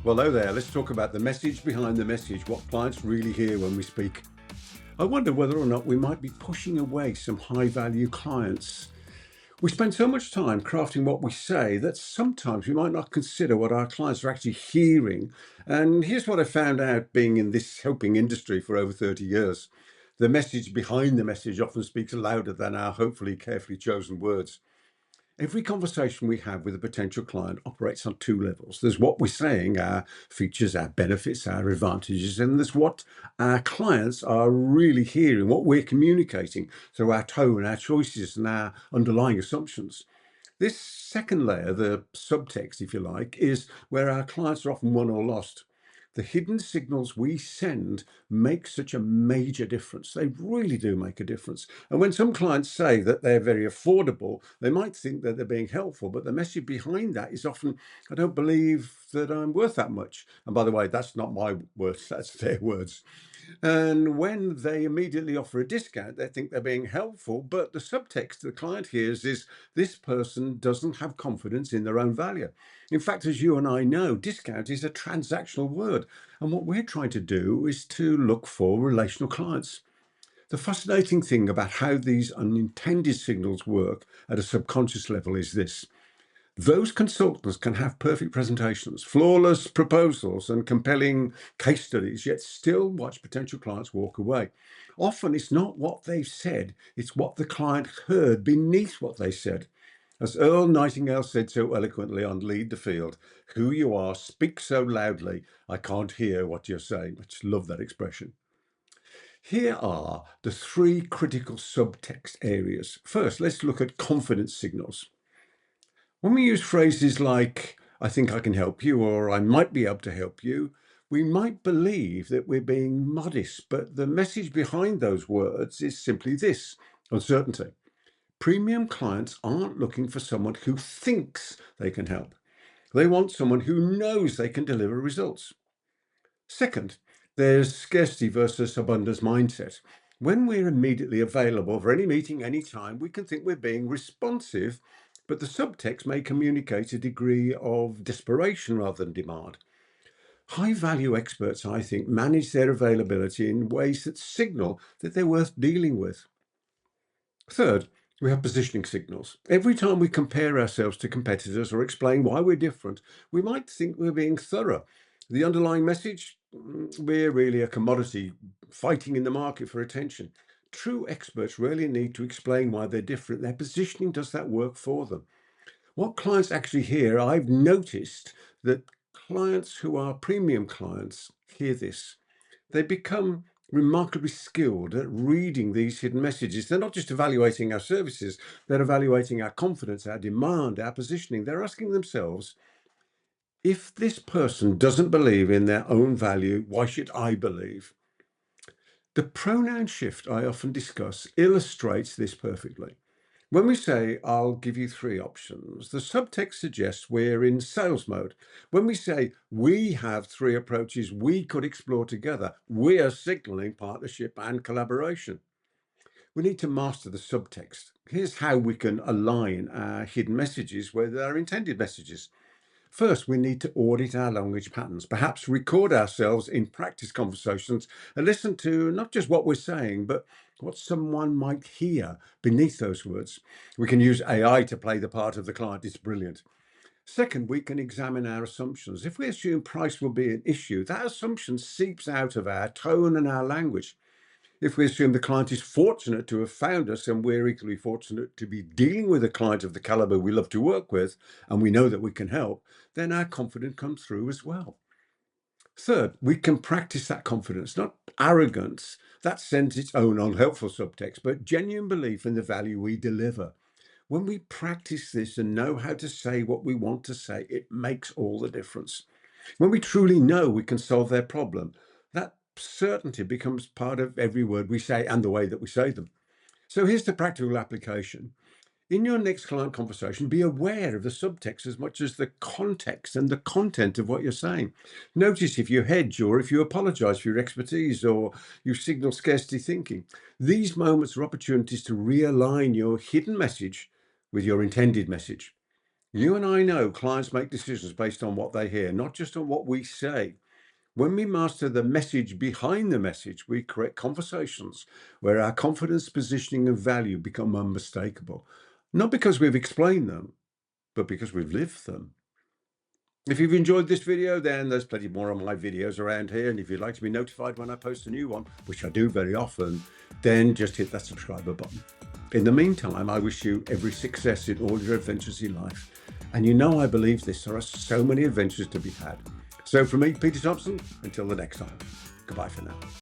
Well, hello there. Let's talk about the message behind the message, what clients really hear when we speak. I wonder whether or not we might be pushing away some high value clients. We spend so much time crafting what we say that sometimes we might not consider what our clients are actually hearing. And here's what I found out being in this helping industry for over 30 years. The message behind the message often speaks louder than our hopefully carefully chosen words. Every conversation we have with a potential client operates on two levels. There's what we're saying, our features, our benefits, our advantages, and there's what our clients are really hearing, what we're communicating through our tone, our choices, and our underlying assumptions. This second layer, the subtext, if you like, is where our clients are often won or lost. The hidden signals we send make such a major difference. They really do make a difference. And when some clients say that they're very affordable, they might think that they're being helpful, but the message behind that is often, I don't believe that I'm worth that much. And by the way, that's not my words, that's their words. And when they immediately offer a discount, they think they're being helpful, but the subtext the client hears is this person doesn't have confidence in their own value. In fact, as you and I know, discount is a transactional word. And what we're trying to do is to look for relational clients. The fascinating thing about how these unintended signals work at a subconscious level is this. Those consultants can have perfect presentations, flawless proposals, and compelling case studies, yet still watch potential clients walk away. Often it's not what they've said, it's what the client heard beneath what they said. As Earl Nightingale said so eloquently on Lead the Field, who you are, speak so loudly, I can't hear what you're saying. I just love that expression. Here are the three critical subtext areas. First, let's look at confidence signals. When we use phrases like, I think I can help you, or I might be able to help you, we might believe that we're being modest, but the message behind those words is simply this: uncertainty. Premium clients aren't looking for someone who thinks they can help. They want someone who knows they can deliver results. Second, there's scarcity versus abundance mindset. When we're immediately available for any meeting, anytime, we can think we're being responsive, but the subtext may communicate a degree of desperation rather than demand. High value experts, I think, manage their availability in ways that signal that they're worth dealing with. Third, we have positioning signals. Every time we compare ourselves to competitors or explain why we're different, we might think we're being thorough. The underlying message, we're really a commodity fighting in the market for attention. True experts rarely need to explain why they're different. Their positioning does that work for them. What clients actually hear, I've noticed that clients who are premium clients hear this. They become remarkably skilled at reading these hidden messages. They're not just evaluating our services, they're evaluating our confidence, our demand, our positioning. They're asking themselves, if this person doesn't believe in their own value, why should I believe? The pronoun shift I often discuss illustrates this perfectly. When we say, I'll give you three options, the subtext suggests we're in sales mode. When we say, we have three approaches we could explore together, we are signaling partnership and collaboration. We need to master the subtext. Here's how we can align our hidden messages with our intended messages. First, we need to audit our language patterns, perhaps record ourselves in practice conversations and listen to not just what we're saying, but what someone might hear beneath those words. We can use AI to play the part of the client. It's brilliant. Second, we can examine our assumptions. If we assume price will be an issue, that assumption seeps out of our tone and our language. If we assume the client is fortunate to have found us and we're equally fortunate to be dealing with a client of the caliber we love to work with, and we know that we can help, then our confidence comes through as well. Third, we can practice that confidence, not arrogance. That sends its own unhelpful subtext, but genuine belief in the value we deliver. When we practice this and know how to say what we want to say, it makes all the difference. When we truly know we can solve their problem, that certainty becomes part of every word we say and the way that we say them. So here's the practical application. In your next client conversation, be aware of the subtext as much as the context and the content of what you're saying. Notice if you hedge or if you apologize for your expertise or you signal scarcity thinking. These moments are opportunities to realign your hidden message with your intended message. You and I know clients make decisions based on what they hear, not just on what we say. When we master the message behind the message, we create conversations where our confidence, positioning, and value become unmistakable. Not because we've explained them, but because we've lived them. If you've enjoyed this video, then there's plenty more of my videos around here. And if you'd like to be notified when I post a new one, which I do very often, then just hit that subscriber button. In the meantime, I wish you every success in all your adventures in life. And you know I believe this, there are so many adventures to be had. So from me, Peter Thomson, until the next time, goodbye for now.